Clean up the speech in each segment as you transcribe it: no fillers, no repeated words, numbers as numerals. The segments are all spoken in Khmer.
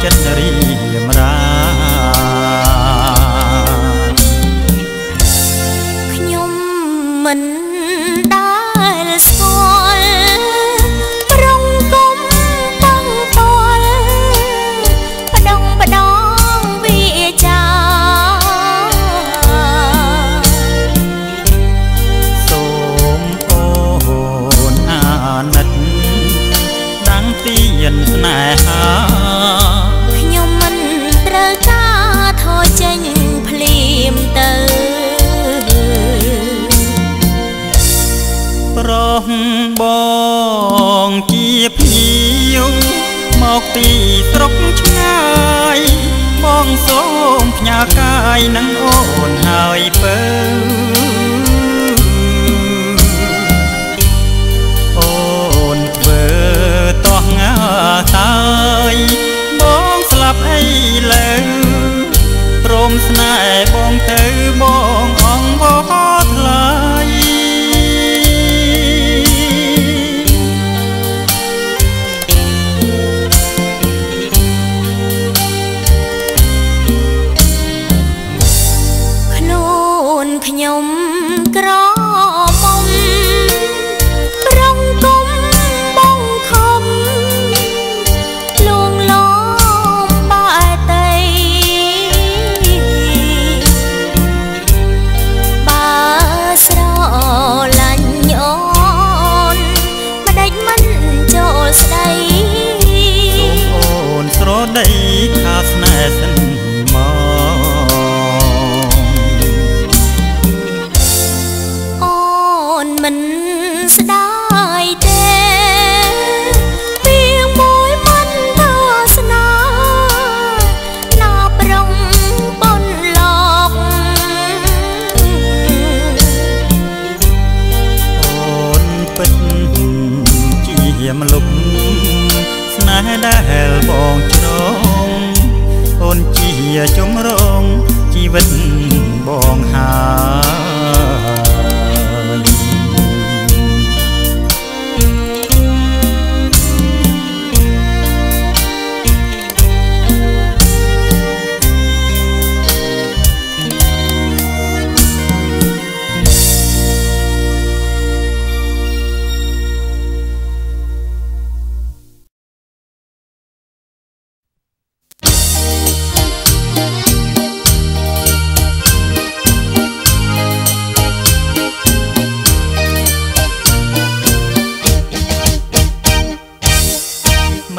ចិត្តរីមរាខ្ញុំមិនដែលស្គាល់ប្រងគុំបងតលបដងវាចាសូមអូនអាណិតដាំងទៀនស្នេហាខ្ញុំមិនត្រូវការថយចេញភ្លាមទៅប្រោះបងជាភ្ញៀវមកពីស្រុកឆ្ងាយបងសូមផ្ញើកាយនឹងអូនហើយពើអូនធ្វើតោះងាតាយបងស្លាប់អីលើព្រមស្នេហ៍បងទៅបងអងបោថ្លៃខ្ញុំក្រមុំប្រងគុំបងខំលួងលំបែតីបើស្រឡាញ់អូនមិនដេចមិនចូលស្ដីសូមអូនស្រដីខាស្នេហ៍សិនមិនស្ដាយទេពីមួយមិនទស្សនាណាប្រងប៉ុនលោកអូនពិតជាមលុបស្នេហ៍ដែលបងច្រងអូនជាជំរងជីវិតបង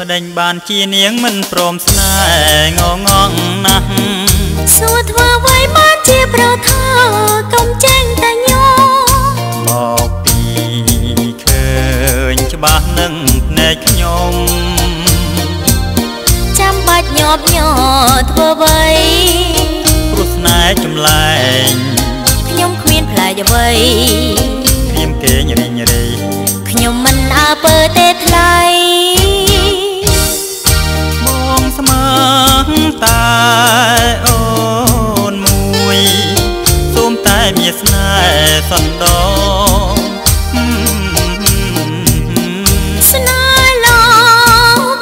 ម្ដេចបានជានាងមិនព្រមស្នេហ៍ងងណាស់សួរធ្វើអ្វីបានជាប្រថាកុំចេញតែញោមកពីឃើញច្បាស់នឹងភ្នែកខ្ញុំចាំបាច់ញាប់ញ័រធ្វើអ្វីព្រោះស្នេហ៍ចម្លែងខ្ញុំគ្មានផ្លែអ្វីព្រាមគេញរីញរីខ្ញុំមិនអើពើទេថ្លៃបងស្មើតែអូនមួយសូមតែមានស្នេហ៍សន្តោស្នេហ៍លោ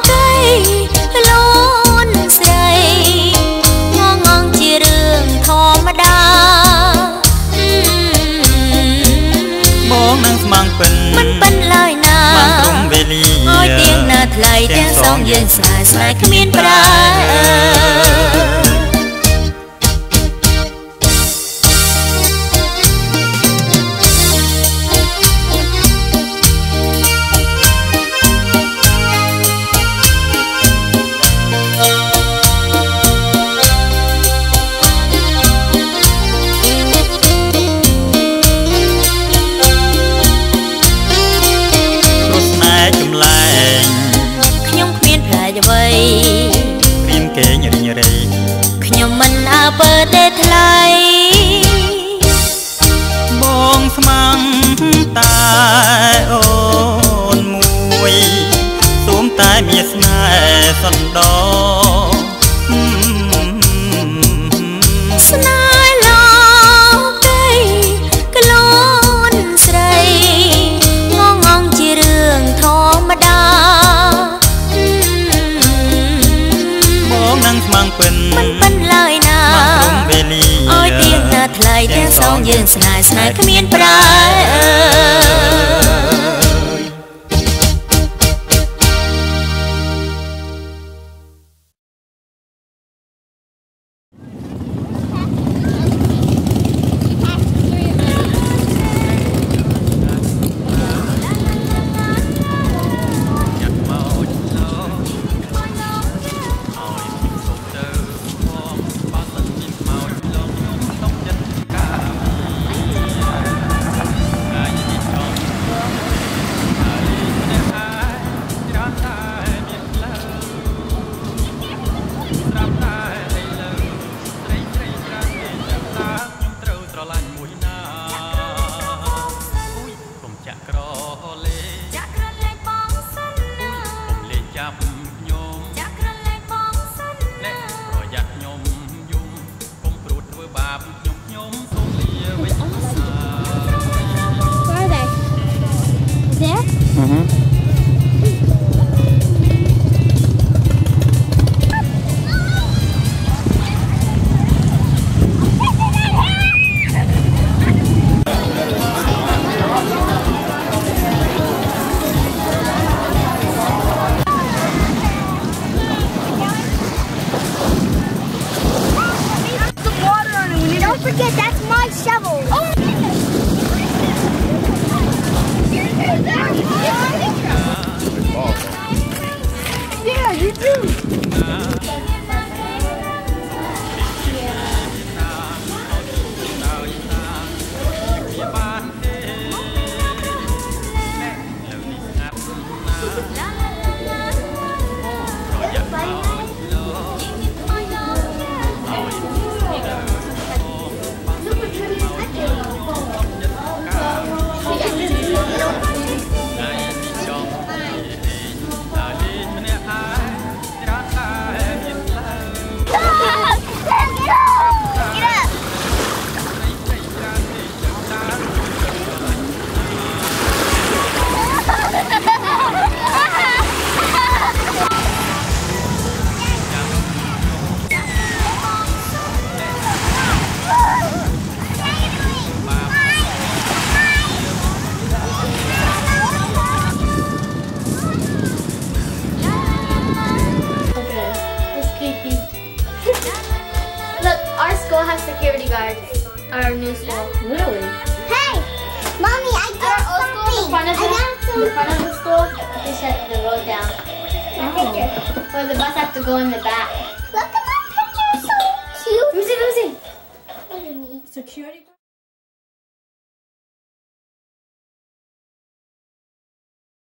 កីលូនស្រីងងជារឿងធម្មតាបងនឹងស្មាំងពិនមិនពិនឡើយណាបានព្រមវេលាហើយទៀងណាថ្លៃទាំងសងយើងស្នេហ៍គ្មានប្រែព្រាមគេញរីញរីខ្ញុំមិនអើពើទេថ្លៃបងស្មាំងតែអូនមួយសូមតែមានស្នេហ៍សន្តោស្នេហ៍លោកីក្លូនស្រីងងជារឿងធម្មតា ទាំងសងយើងស្នេហ៍ស្នេហ៍គ្មានប្រែForget that's my shovel. Yeah, you do. Security guards. Our new school. Really? Hey, Mommy, I got something. The front of the school, they shut the road down. Picture. Or the bus has to go in the back. Look at my picture, so cute. Let me see. Look at me. Security guard?